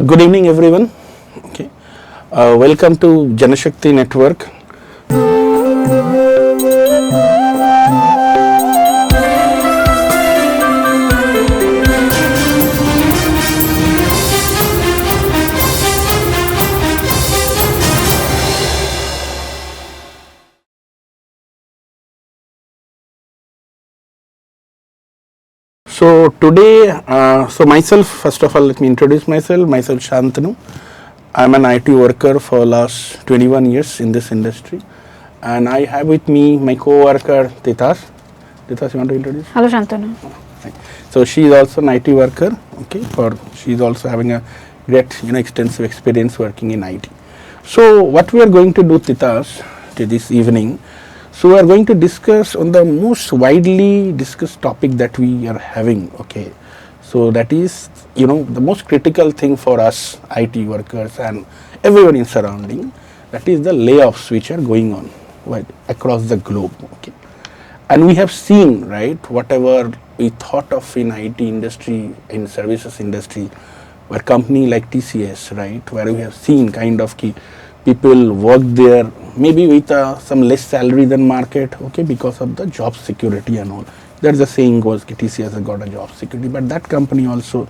Good evening, everyone. Okay, welcome to Janashakti Network. So today, myself, first of all, let me introduce myself. Myself, Santanu. I'm an IT worker for last 21 years in this industry. And I have with me my co-worker, Titas. Titas, you want to introduce? Hello, Santanu. So she is also an IT worker. Okay, she is also having a great, extensive experience working in IT. So what we are going to do, Titas, this evening, so we are going to discuss on the most widely discussed topic that we are having, okay. So that is, the most critical thing for us IT workers and everyone in surrounding, that is the layoffs which are going on across the globe, okay. And we have seen, right, whatever we thought of in IT industry, in services industry, where company like TCS, right, where we have seen kind of people work there maybe with some less salary than market, okay, because of the job security and all. There's the saying goes, TCS has got a job security, but that company also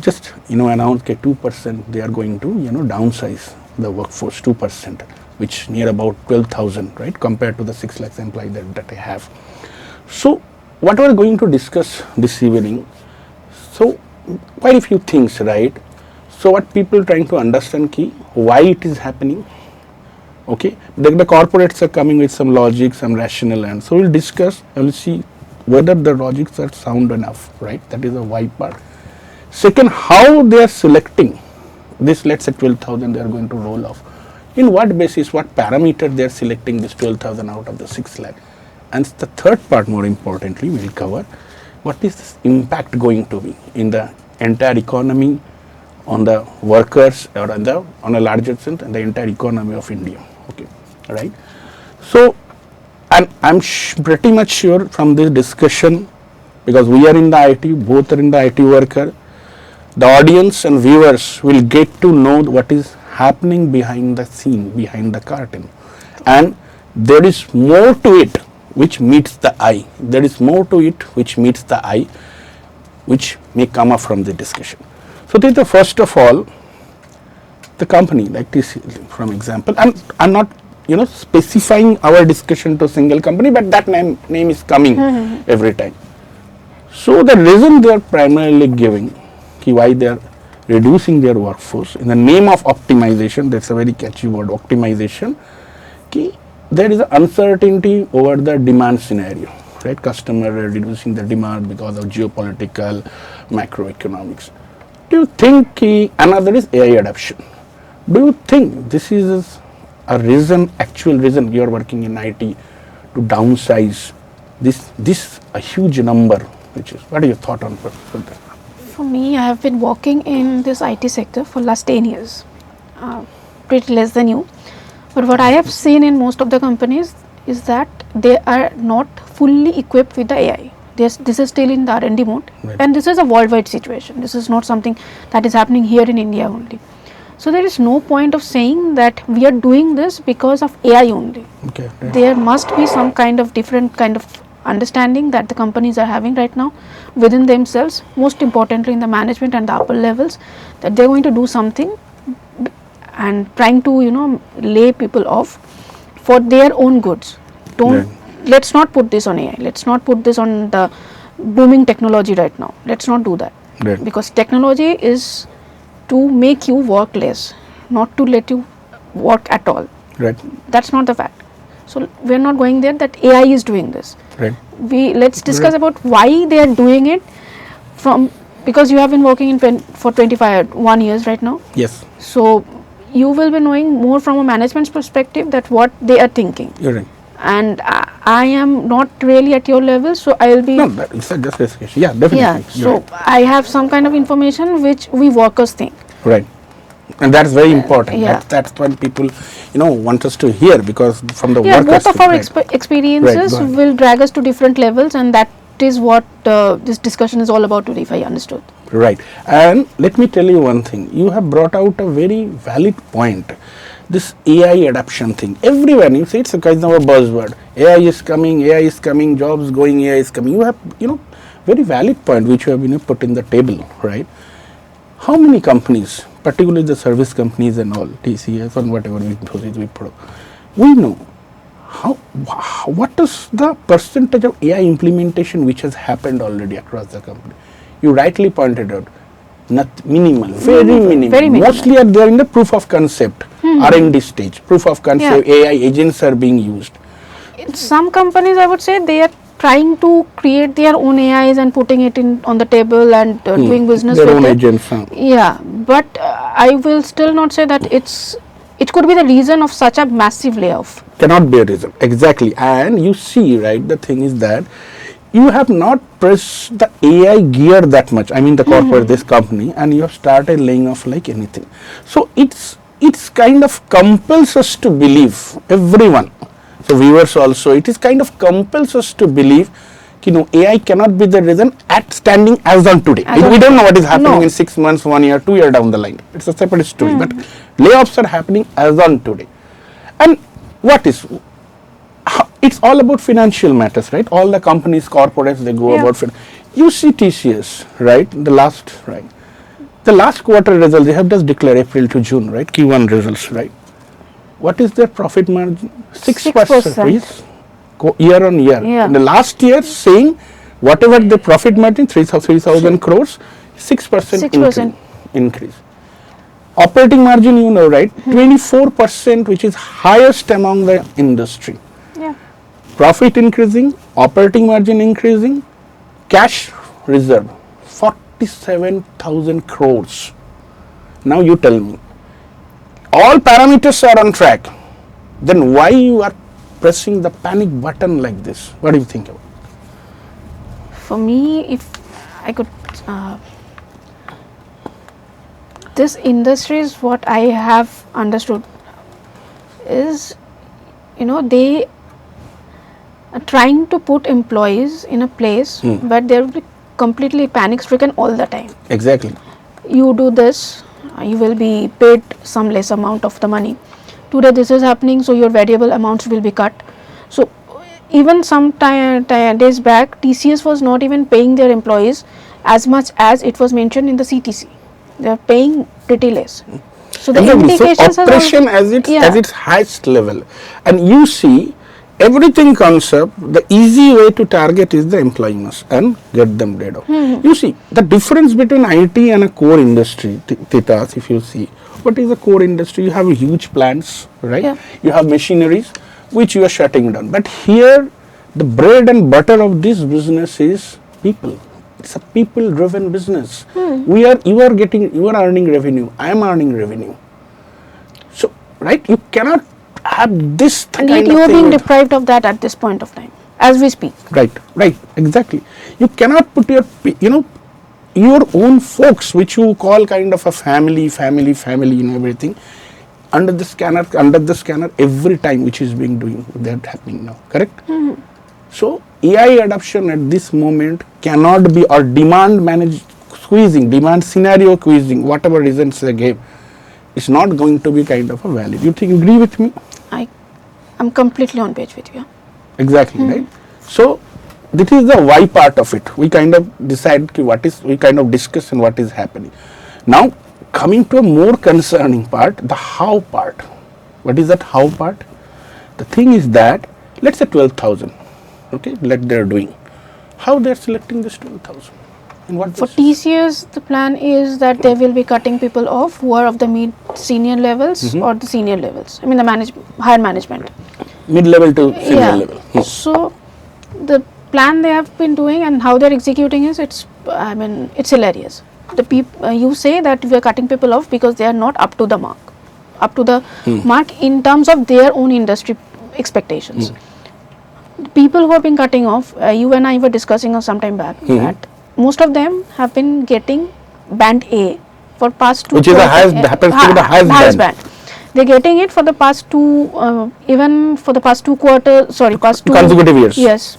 just, announced 2% they are going to, downsize the workforce 2%, which near about 12,000, right, compared to the 6 lakhs employees that they have. So what we are going to discuss this evening, so quite a few things, right. So what people trying to understand why it is happening, okay. The corporates are coming with some logic, some rationale, and so we'll discuss and we'll see whether the logics are sound enough, right. That is the why part. Second, how they are selecting this, let's say 12,000 they are going to roll off. In what basis, what parameter they are selecting this 12,000 out of the 6 lakh. And the third part, more importantly, we'll cover what is this impact going to be in the entire economy, on the workers, or on a larger sense, and the entire economy of India. Okay, right. So, and I'm pretty much sure from this discussion, because we are in the IT, both are in the IT worker, the audience and viewers will get to know what is happening behind the scene, behind the curtain, and there is more to it which meets the eye. There is more to it which meets the eye, which may come up from the discussion. So, first of all, the company like this, from example, and I'm not, specifying our discussion to a single company, but that name is coming every time. So, the reason they are primarily giving, why they are reducing their workforce in the name of optimization, that's a very catchy word, optimization, there is an uncertainty over the demand scenario, right? Customer are reducing the demand because of geopolitical, macroeconomics. Do you think another is AI adoption? Do you think this is a reason, actual reason you are working in IT to downsize this a huge number, which is, what are your thought on that? For me, I have been working in this IT sector for last 10 years, pretty less than you. But what I have seen in most of the companies is that they are not fully equipped with the AI. This is still in the R&D mode, right. And this is a worldwide situation. This is not something that is happening here in India only. So there is no point of saying that we are doing this because of AI only. Okay, right. There must be some kind of different kind of understanding that the companies are having right now within themselves, most importantly in the management and the upper levels, that they are going to do something and trying to, lay people off for their own goods. Let's not put this on AI. Let's not put this on the booming technology right now. Let's not do that. Right. Because technology is to make you work less, not to let you work at all. Right. That's not the fact. So we're not going there that AI is doing this. Right. Let's discuss about why they are doing it because you have been working for 1 years right now. Yes. So you will be knowing more from a management's perspective that what they are thinking. You're right. And I am not really at your level, so I will be. No, it's just a discussion. Yeah, definitely. Yeah, so right. I have some kind of information which we workers think. Right. And that's very important. Yeah. That's what people, want us to hear, because from the work both of our experiences will drag us to different levels, and that is what this discussion is all about today, if I understood. Right. And let me tell you one thing. You have brought out a very valid point. This AI adoption thing. Everyone, you say it's a kind of a buzzword. AI is coming, jobs going, AI is coming. You have, very valid point which you have, put in the table, right? How many companies, particularly the service companies and all, TCS and whatever we put, we know what is the percentage of AI implementation which has happened already across the company? You rightly pointed out, minimal, very minimal. Mostly are there in the proof of concept, R&D stage. Proof of concept, AI agents are being used. In some companies, I would say they are trying to create their own AIs and putting it on the table and doing business their with own it. agents. Yeah, but I will still not say that it could be the reason of such a massive layoff. Cannot be a reason. Exactly. And you see, right, the thing is that you have not pressed the AI gear that much. I mean the corporate, this company, and you have started laying off like anything. So it's kind of compels us to believe, everyone. So viewers also, it is kind of compels us to believe, AI cannot be the reason at standing as on today. We don't know what is happening in 6 months, 1 year, 2 years down the line. It's a separate story. But layoffs are happening as on today. And it's all about financial matters, right? All the companies, corporates, they go about you see TCS, right? The last quarter results, they have just declared April to June, right? Q1 results, right? What is their profit margin? 6%, please. Year on year. Yeah. In the last year, saying whatever the profit margin, 3,000 crores, 6% increase. Operating margin, right? 24%, which is highest among the industry. Yeah. Profit increasing, operating margin increasing, cash reserve 47,000 crores. Now you tell me, all parameters are on track, then why you are pressing the panic button like this? What do you think about it? For me, if I could, this industry is what I have understood is, they are trying to put employees in a place where they will be completely panic stricken all the time. Exactly. You do this, you will be paid some less amount of the money. Today this is happening, so your variable amounts will be cut. So even some days back, TCS was not even paying their employees as much as it was mentioned in the CTC. They are paying pretty less. So the implications so operation as its highest level, and you see everything comes up. The easy way to target is the employees and get them laid off. You see the difference between IT and a core industry, Titas. If you see, what is a core industry? You have huge plants, right? Yeah. You have machineries which you are shutting down. But here, the bread and butter of this business is people. It's a people-driven business. You are earning revenue. I am earning revenue. So, right? You cannot have this and kind yet you of are thing being deprived of that at this point of time, as we speak. Right, exactly. You cannot put your own folks, which you call kind of a family, everything, under the scanner every time, which is being doing that happening now. Correct? So AI adoption at this moment cannot be, or demand scenario squeezing, whatever reasons they gave, is not going to be kind of a valid. You agree with me? I'm completely on page with you. Exactly, right? So this is the why part of it. We kind of decide we kind of discuss and what is happening. Now coming to a more concerning part, the how part. What is that how part? The thing is that, let's say 12,000, okay, like they're doing. How they're selecting this 12,000? And what for TCS, the plan is that they will be cutting people off who are of the mid-senior levels or the senior levels. I mean the higher management. Mid-level to senior level. So the plan they have been doing and how they're executing it's hilarious. The people you say that we are cutting people off because they are not up to the mark in terms of their own industry expectations. The people who have been cutting off, you and I were discussing some time back that most of them have been getting band A for past 2 which is happens to be the highest band. They're getting it for the past even for the past 2 consecutive years. Yes.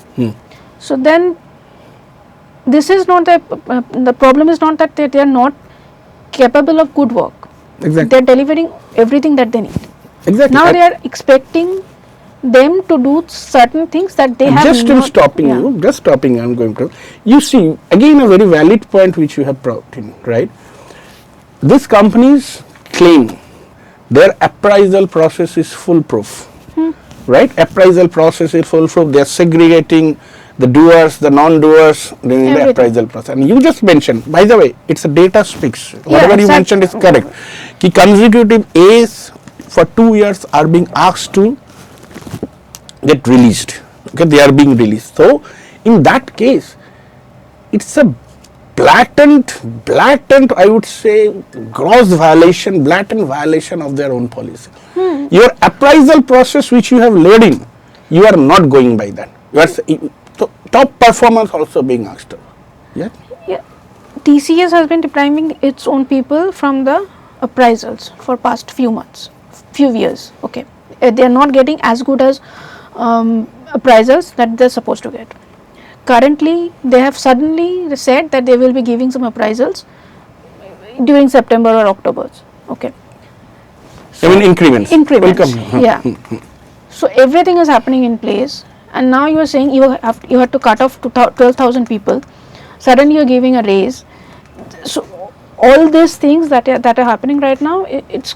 So then this is not the problem is not that they are not capable of good work. Exactly. They are delivering everything that they need. Exactly. Now they are expecting them to do certain things that they have just not. in stopping Yeah. you, just stopping you, I'm going to. You see, again a very valid point which you have brought in, right? These companies claim their appraisal process is foolproof, right? Appraisal process is foolproof. They are segregating the doers, the non-doers during the Everything. appraisal process. And you just mentioned, by the way, it's a data speaks. Whatever you exactly. mentioned is correct. Ki consecutive A's for 2 years are being asked to get released. Okay, they are being released. So, in that case, it's a blatant, I would say, gross violation, blatant violation of their own policy. Your appraisal process which you have laid in, you are not going by that. You are so top performance also being asked. Yeah. Yeah. TCS has been depriving its own people from the appraisals for past few years. Okay, they are not getting as good as appraisals that they are supposed to get. Currently, they have suddenly said that they will be giving some appraisals during September or October. Okay. I mean increments. Increments. Welcome. Yeah. So everything is happening in place, and now you are saying you have to cut off 12,000 people. Suddenly you are giving a raise. So all these things that are happening right now, it's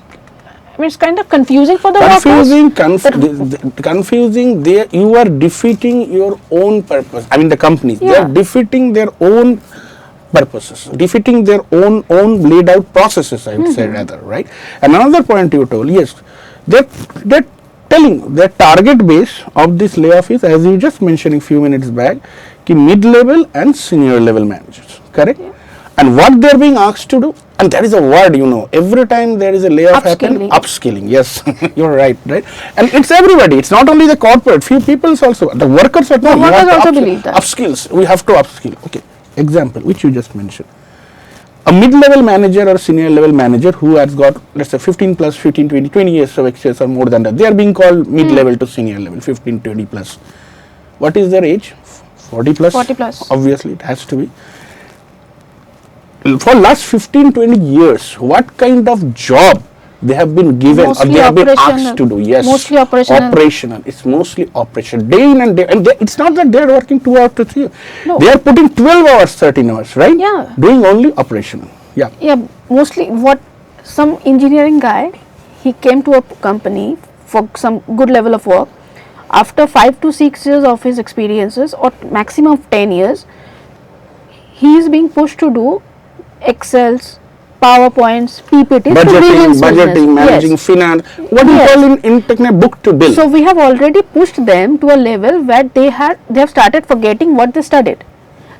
kind of confusing for the workers. Confusing. You are defeating your own purpose. I mean the companies. Yeah. They are defeating their own purposes, defeating their own laid out processes, I would say rather, right? And another point you told, yes, they're telling their target base of this layoff is, as you just mentioned a few minutes back, mid-level and senior level managers, correct? Yeah. And what they're being asked to do, and there is a word, every time there is a layoff happen, upskilling, yes, you're right? And it's everybody, it's not only the corporate, few people also, the workers are not. Workers also believe that. Upskills, we have to upskill, okay. Example, which you just mentioned. A mid-level manager or senior level manager who has got, let's say 15 plus 15, 20 years of experience or more than that, they are being called mid-level to senior level, 15, 20 plus. What is their age? 40 plus? 40 plus. Obviously, it has to be. For last 15, 20 years, what kind of job they have been given Mostly or they have been asked to do? Yes. Mostly operational. It's mostly operational. Day in and day. And it's not that they are working 2 hours to 3 hours. No. They are putting 12 hours, 13 hours, right? Yeah. Doing only operational. Yeah. Yeah, mostly some engineering guy, he came to a company for some good level of work. After 5 to 6 years of his experiences, or maximum of 10 years, he is being pushed to do Excels, PowerPoints, PPTs, budgeting, managing finance. What you call in technical book to bill. So we have already pushed them to a level where they have started forgetting what they studied.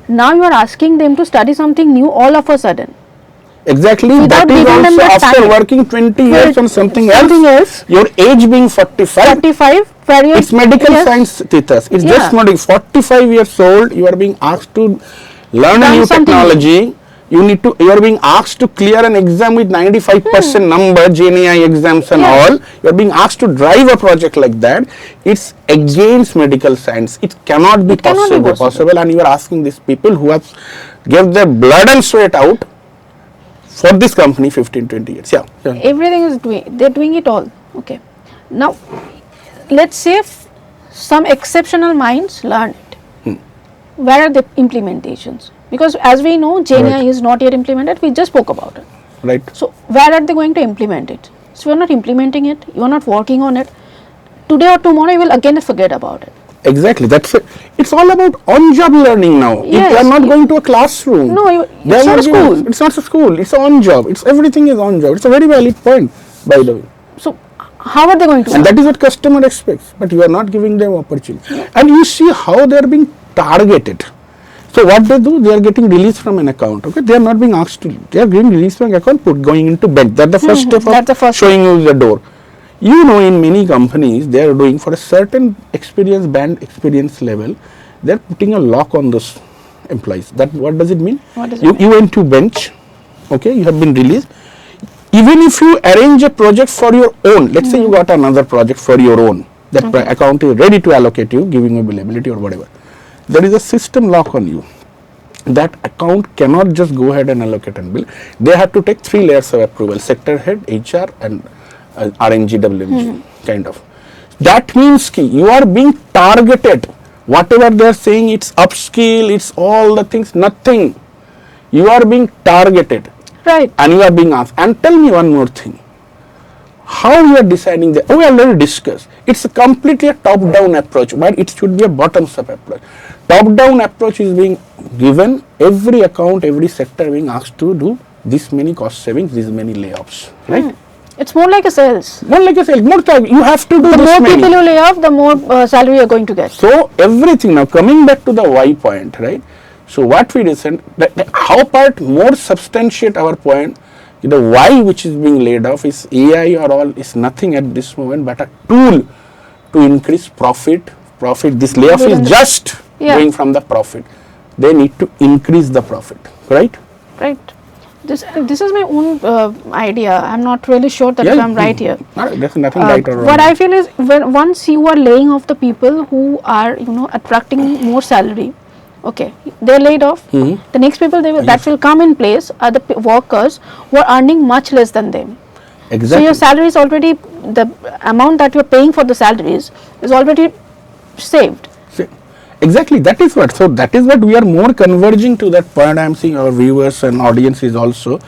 Now you are asking them to study something new all of a sudden. Exactly. Without that is giving them also the after time. working 20 years on something else. Your age being 45. It's medical science, Titas. It's just not 45 years old. You are being asked to learn a new technology. You are being asked to clear an exam with 95% number, JNI exams and all. You are being asked to drive a project like that. It's against medical science. It cannot be possible. And you are asking these people who have given their blood and sweat out for this company 15, 20 years. Yeah. Everything is they're doing it all. Okay. Now, let's say some exceptional minds learn it. Where are the implementations? Because as we know, JNI is not yet implemented. We just spoke about it. Right. So where are they going to implement it? So you are not implementing it. You are not working on it. Today or tomorrow, you will again forget about it. Exactly. That's it. It's all about on-job learning now. Yes. You are not going to a classroom. No, it's not a school. It's not a school. It's on-job. Everything is on-job. It's a very valid point, by the way. So how are they going to? And that is what customer expects. But you are not giving them opportunity. And you see how they are being targeted. So what they do, they are getting released from an account. Okay, they are not being asked to. They are getting released from an account, going into bench. That's the first step of showing you the door. In many companies, they are doing for a certain experience level, they are putting a lock on those employees. What does it mean? You went to bench. Okay, you have been released. Even if you arrange a project for your own, let's say you got another project for your own, that account is ready to allocate you, giving you availability or whatever. There is a system lock on you. that account cannot just go ahead and allocate and bill. They have to take 3 layers of approval: sector head, HR, and RNG, WMG kind of. That means you are being targeted. Whatever they are saying, it's upskill, it's all the things, nothing. You are being targeted. Right. And you are being asked. And tell me one more thing. How you are deciding that? We already discussed. It's a completely a top-down approach, but it should be a bottoms-up approach. Top-down approach is being given, every account, every sector being asked to do this many cost savings, this many layoffs, right? It's more like a sales. More like a sales. You have to do The this more many. people you lay off, the more salary you're going to get. So everything, now coming back to the why point, right? So what we decided, the how part more substantiate our point, the why which is being laid off is AI or all is nothing at this moment but a tool to increase profit. This layoff is just going from the profit. They need to increase the profit, right? Right. This is my own idea. I'm not really sure that if I'm right here. There's nothing right or wrong. What I feel is once you are laying off the people who are attracting more salary, okay, they're laid off. The next people that will come in place are the workers who are earning much less than them. Exactly. So your salary is already, the amount that you're paying for the salaries is already saved. Exactly, that is what. So that is what we are more converging to that point. I am seeing our viewers and audience is also.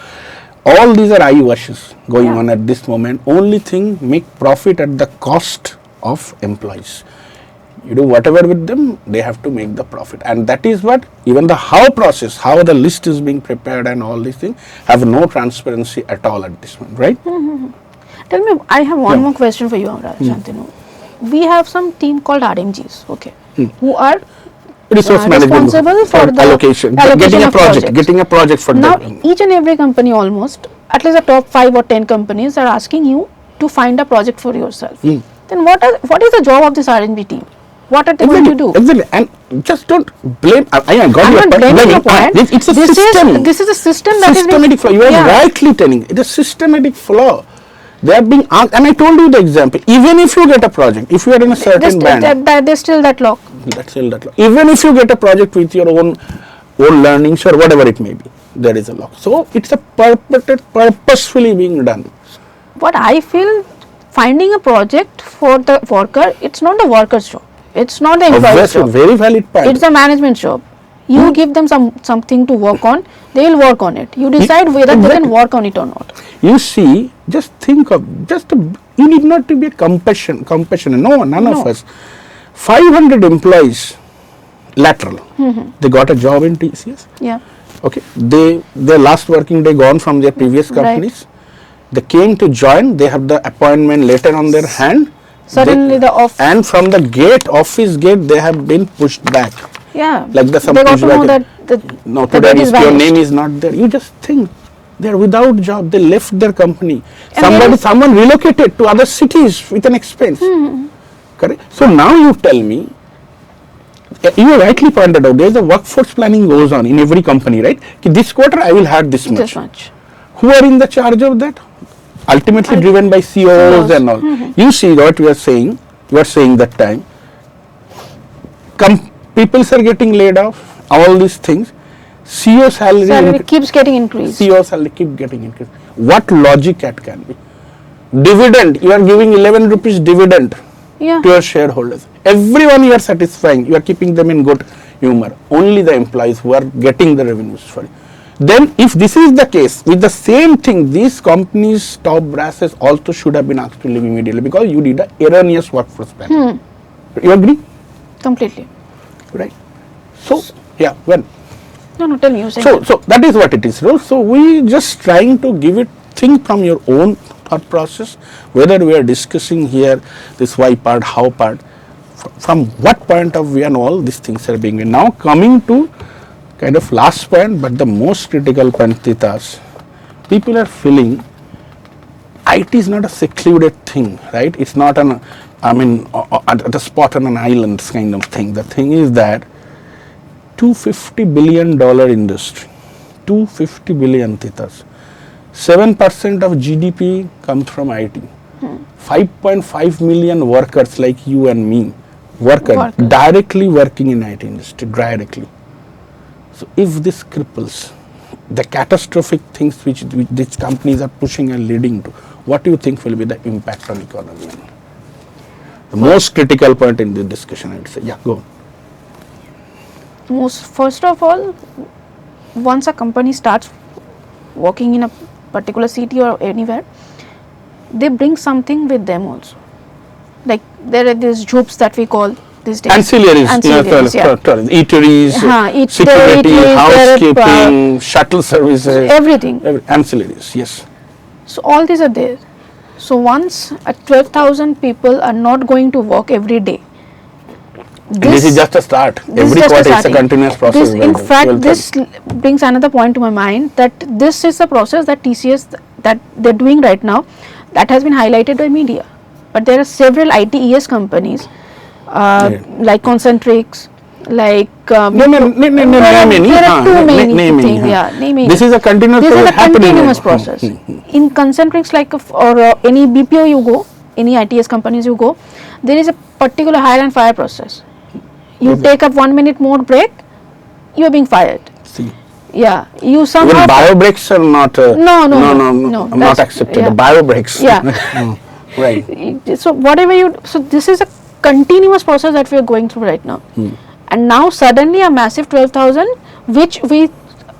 All these are eye washes going on at this moment. Only thing, make profit at the cost of employees. You do whatever with them, they have to make the profit. And that is what, even the how process, how the list is being prepared and all these things have no transparency at all at this moment, right? Tell me, I have one more question for you, Santanu. We have some team called RMGs, okay, who are resource management responsible for the allocation getting a project for now them. Each and every company, almost at least the top 5 or 10 companies are asking you to find a project for yourself. Then what is the job of this R&B team? What are they going to do? Exactly, and just don't blame. I got I'm your not blaming your point. It's a system. This is a system that systematic is flaw. You are rightly telling. It's a systematic flaw. They are being asked, and I told you the example. Even if you get a project, if you are in a certain band, there's still that lock. That's still that lock. Even if you get a project with your own learnings or whatever it may be, there is a lock. So it's a purposefully being done. What I feel, finding a project for the worker, it's not the worker's job. It's not the employee's job. Very valid point. It's the management's job. You give them something to work on, they will work on it. You decide whether they can work on it or not. You see, just think of, you need not to be a compassion. None of us. 500 employees, lateral, they got a job in TCS. Yeah. Okay, their last working day gone from their previous companies. Right. They came to join, they have the appointment letter on their hand. Suddenly and from the office gate, they have been pushed back. Yeah. Like they got to know that your name is not there. You just think they are without job. They left their company. Someone relocated to other cities with an expense. Correct. So now you tell me. You rightly pointed out. There is a workforce planning goes on in every company, right? This quarter I will have this much. Who are in the charge of that? Ultimately driven by CEOs and all. You see what we are saying. You are saying that time. People are getting laid off. All these things. CEO salary keeps getting increased. CEO salary keep getting increased. What logic that can be? Dividend. You are giving 11 rupees dividend to your shareholders. Everyone you are satisfying. You are keeping them in good humor. Only the employees who are getting the revenues for it. Then if this is the case, with the same thing, these companies, top brasses also should have been asked to leave immediately because you did an erroneous workforce plan. You agree? Completely. Right. So, yeah, when? No, tell me. So that is what it is. So we just trying to give it, think from your own thought process, whether we are discussing here this why part, how part, from what point of view and all these things are being made. Now coming to kind of last point, but the most critical point, Titas, people are feeling IT is not a secluded thing, right? It's not at a spot on an island kind of thing. The thing is that $250 billion industry, 250 billion, Titas. 7% of GDP comes from IT. 5.5 million workers like you and me, directly working in IT industry, directly. So if this cripples the catastrophic things which these companies are pushing and leading to, what do you think will be the impact on economy? The most critical point in the discussion, I would say. Yeah, go. First of all, once a company starts working in a particular city or anywhere, they bring something with them also. Like there are these jobs that we call these days. Ancillaries, eateries, security, housekeeping, shuttle services. Everything. Ancillaries, yes. So all these are there. So once 12,000 people are not going to work every day. This is just a start. Every quarter it's a continuous process. In fact, this brings another point to my mind, that this is a process that TCS that they're doing right now, that has been highlighted by media. But there are several ITES companies like Concentrix, like there are too many things. This is a continuous process. In Concentrix, like or any BPO you go, any ITS companies you go, there is a particular hire and fire process. You take up 1 minute more break, you are being fired. See. Yeah, you somehow. Even bio breaks are not. No, not accepted. The bio breaks. Yeah. Right. So whatever you. So this is a continuous process that we are going through right now. And now suddenly a massive 12,000, which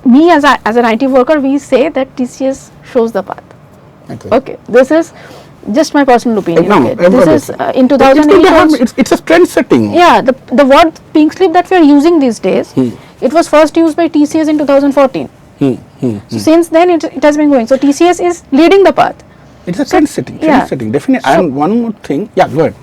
me as an IT worker, we say that TCS shows the path. Okay, this is just my personal opinion. This is in 2008. It's a trend setting. Yeah, the word pink slip that we are using these days, it was first used by TCS in 2014. So since then it has been going. So TCS is leading the path. It's a trend setting. Definitely. And one more thing. Yeah, go ahead.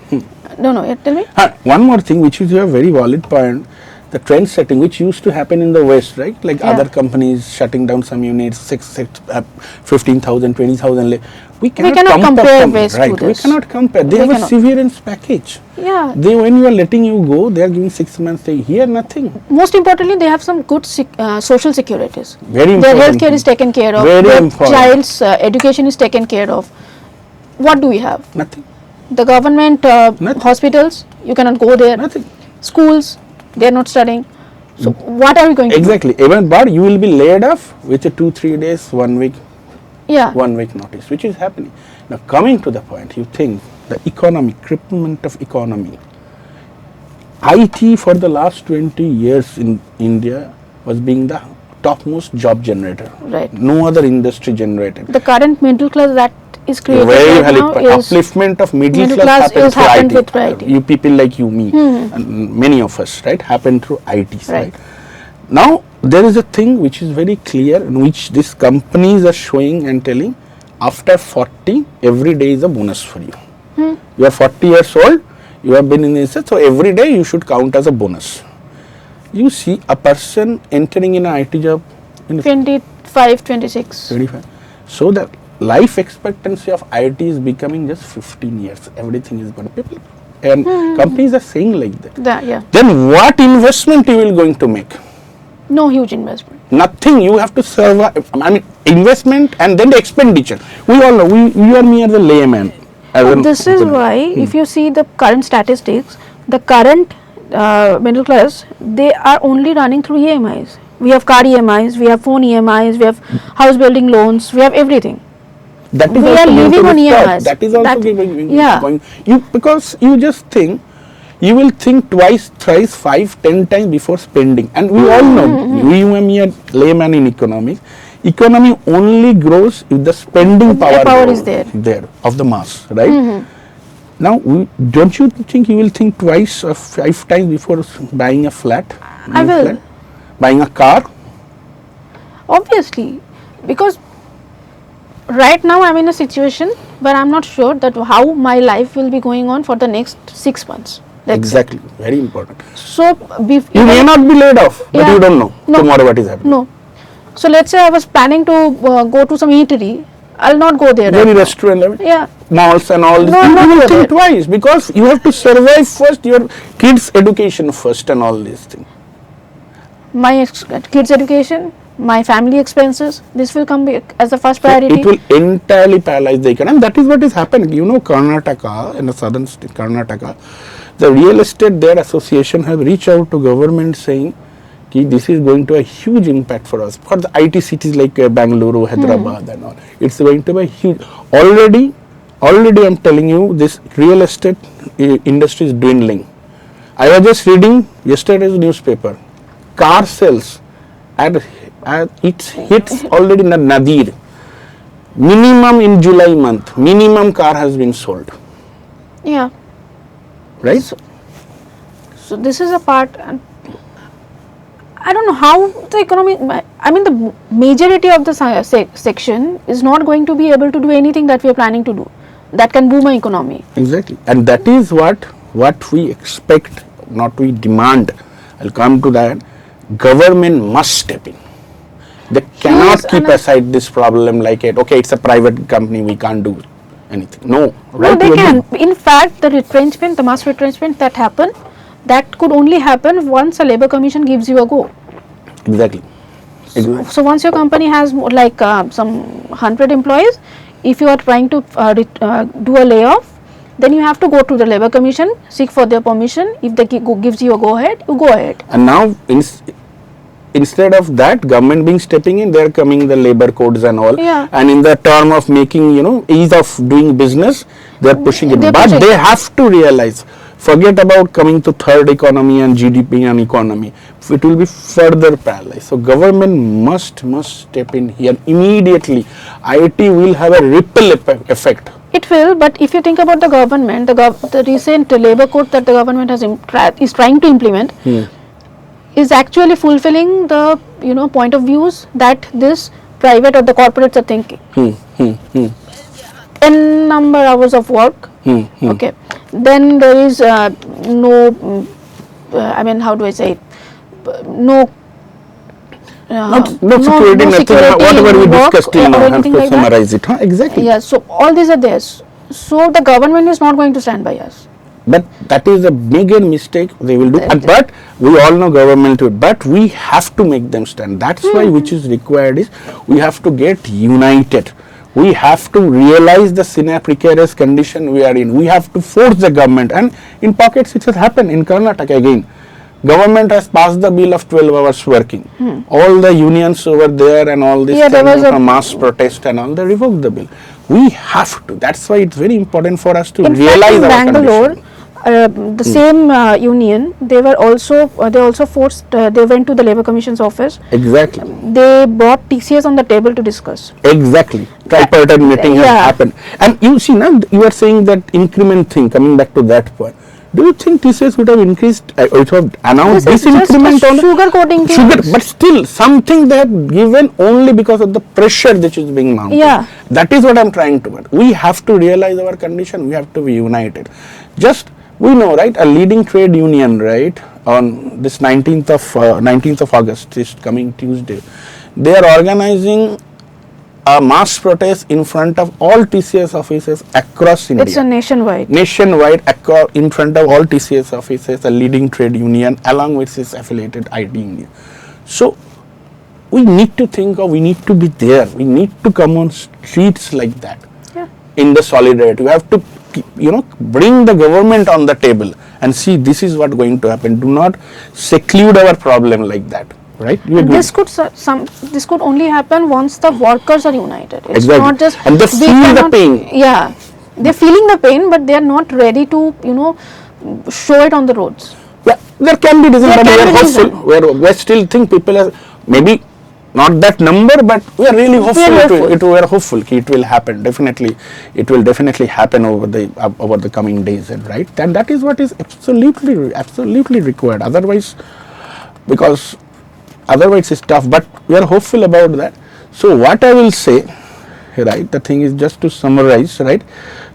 No, tell me. One more thing, which is a very valid point. The trend setting, which used to happen in the West, right? Like other companies shutting down some units, 15,000, 20,000. We cannot compare West to this. We cannot compare. They have a severance package. Yeah. When you are letting you go, they are giving 6 months. Here, nothing. Most importantly, they have some good social securities. Very important. Their healthcare is taken care of. Their child's education is taken care of. What do we have? Nothing. The government hospitals, you cannot go there. Nothing. Schools, they are not studying. So what are we going to do? Exactly. Even but you will be laid off with a 2-3 days, 1 week. Yeah. 1 week notice, which is happening. Now coming to the point, you think the economy, cripplement of economy. IT for the last 20 years in India was being the topmost job generator. Right. No other industry generated. The current middle class that is created very right now is upliftment of middle class happened through with IT. You people like you, me, and many of us, right, happened through IT. Right. Now there is a thing which is very clear, in which these companies are showing and telling, after 40, every day is a bonus for you. You are 40 years old, you have been in this, so every day you should count as a bonus. You see a person entering in an IT job in 25, 26. 25. So the life expectancy of IT is becoming just 15 years. Everything is going to people. And companies are saying like that. Then what investment you will going to make? No huge investment. Nothing. You have to survive. I mean, investment and then the expenditure. We all know. You and me are the layman. This is why, if you see the current statistics, the current middle class, they are only running through EMIs. We have car EMIs, we have phone EMIs, we have house building loans, we have everything. That is we are living on EMIs. That is also going. Because you just think, you will think twice, thrice, 5, 10 times before spending. And we all know, you and me are layman in economics. Economy only grows if the spending power is there of the mass, right? Now, don't you think you will think twice or 5 times before buying a flat? I will. Buying a car? Obviously, because right now I'm in a situation where I'm not sure that how my life will be going on for the next 6 months. Exactly, very important. So, you may not be laid off, but you don't know tomorrow what is happening. No. So let's say I was planning to go to some eatery. I'll not go there. Any restaurant, malls and all this. You will think twice, because you have to survive first, your kids' education first and all these things. My kids' education, my family expenses, this will come as the first priority. So it will entirely paralyze the economy. And that is what is happening. You know, Karnataka, in the southern state, Karnataka, the real estate there association have reached out to government saying, this is going to a huge impact for us. For the IT cities like Bangalore, Hyderabad and all, it's going to be huge. Already I'm telling you, this real estate industry is dwindling. I was just reading yesterday's newspaper. Car sales at its hits already nadir. Minimum in July month, minimum car has been sold. Yeah. Right? So this is a part. I don't know how the economy. I mean, the majority of the section is not going to be able to do anything that we are planning to do that can boom our economy. Exactly, and that is what we expect, not we demand. I'll come to that. Government must step in. They cannot keep aside this problem like it. Okay, it's a private company. We can't do anything. No, right? No, they can. In fact, the mass retrenchment that happened, that could only happen once a labor commission gives you a go. Exactly. So once your company has some 100 employees, if you are trying to do a layoff, then you have to go to the labor commission, seek for their permission. If they gives you a go ahead, you go ahead. And now instead of that, government being stepping in, they're coming the labor codes and all. Yeah. And in the term of making, ease of doing business, they're pushing it. But they have to realize, forget about coming to third economy and GDP and economy. It will be further paralyzed. So government must step in here immediately. IT will have a ripple effect. It will, but if you think about the government, the recent labor code that the government is trying to implement is actually fulfilling the point of views that this private or the corporates are thinking. 10 number hours of work. Okay. Then there is no. How do I say it? No security, whatever we discussed till now, have to summarize it. Exactly. Yeah, so all these are there. So the government is not going to stand by us. But that is a bigger mistake they will do. But we all know government will, but we have to make them stand. That's why which is required is we have to get united. We have to realize the precarious condition we are in. We have to force the government, and in pockets it has happened in Karnataka again. Government has passed the bill of 12 hours working. All the unions over there and all this a mass protest and all, they revoked the bill. We have to. That's why it's very important for us to realize our Bangalore, condition. The same union, they also forced, they went to the Labour Commission's office. Exactly. They brought TCS on the table to discuss. Exactly. Tripartite meeting has happened. And you see now, you are saying that increment thing, coming back to that point. Do you think TCS would have increased, would have announced this increment on sugar coating? But still something they have given only because of the pressure which is being mounted. Yeah. That is what I am trying to do. We have to realize our condition. We have to be united. We know, right, a leading trade union, right, on this 19th of August, this coming Tuesday, they are organizing a mass protest in front of all TCS offices across India. It's a nationwide. In front of all TCS offices, a leading trade union along with its affiliated IT union. So we need to think of, we need to be there. We need to come on streets like that. Yeah. In the solidarity. We have to, bring the government on the table and see this is what going to happen. Do not seclude our problem like that. Right? This could only happen once the workers are united. It's exactly. not just and they feel the pain. Yeah, they're feeling the pain, but they are not ready to show it on the roads. Yeah, there can be reason, but we are hopeful. We still think people are maybe not that number, but we are really hopeful. We are hopeful. It will happen. Definitely, it will definitely happen over the coming days, and right. And that is what is absolutely required. Otherwise it's tough, but we are hopeful about that. So what I will say, right, the thing is just to summarize, right.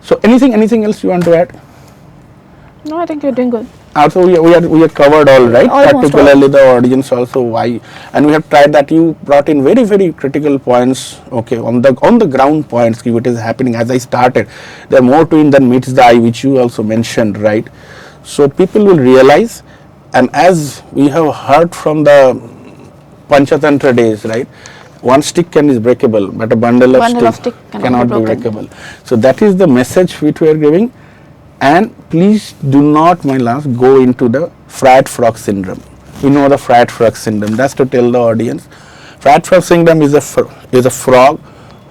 So anything else you want to add? No, I think you're doing good. Also we have covered all, right, particularly the audience also why, and we have tried that. You brought in very, very critical points, okay, on the ground points, what is happening. As I started, there are more to it than meets the eye, which you also mentioned, right. So people will realize, and as we have heard from the Panchatantra days, right? One stick is breakable, but a bundle of stick cannot be breakable. So that is the message which we are giving. And please do not, my last, go into the fried frog syndrome. we know the fat frog syndrome. That's to tell the audience. Fat frog syndrome is a frog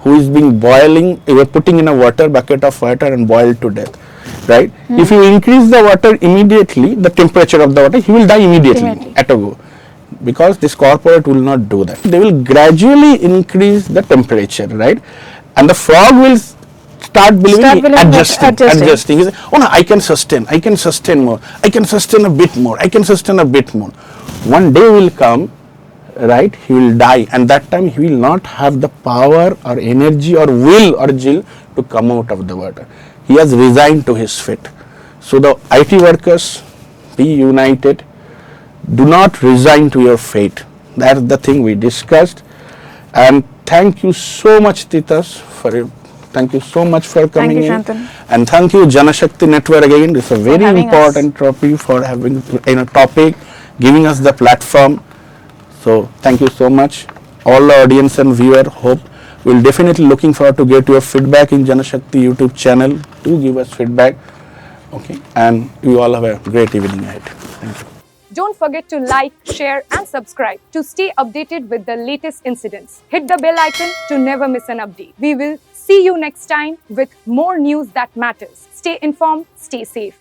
who is being boiling, you are putting in a bucket of water and boiled to death, right? If you increase the water immediately, the temperature of the water, he will die immediately at a go, because this corporate will not do that. They will gradually increase the temperature, right? And the frog will start believing adjusting. He says, oh no, I can sustain more, I can sustain a bit more. One day will come, right, he will die, and that time he will not have the power or energy or will or jill to come out of the water. He has resigned to his fate. So the IT workers, be united. Do not resign to your fate. That's the thing we discussed. And thank you so much, Titas, thank you so much for coming in. Shantanu. And thank you, Janashakti Network again. It's a very important topic for having topic, giving us the platform. So thank you so much. All the audience and viewer, hope we'll definitely looking forward to get your feedback in Janashakti YouTube channel. Do give us feedback. Okay. And you all have a great evening ahead. Thank you. Don't forget to like, share and subscribe to stay updated with the latest incidents. Hit the bell icon to never miss an update. We will see you next time with more news that matters. Stay informed, stay safe.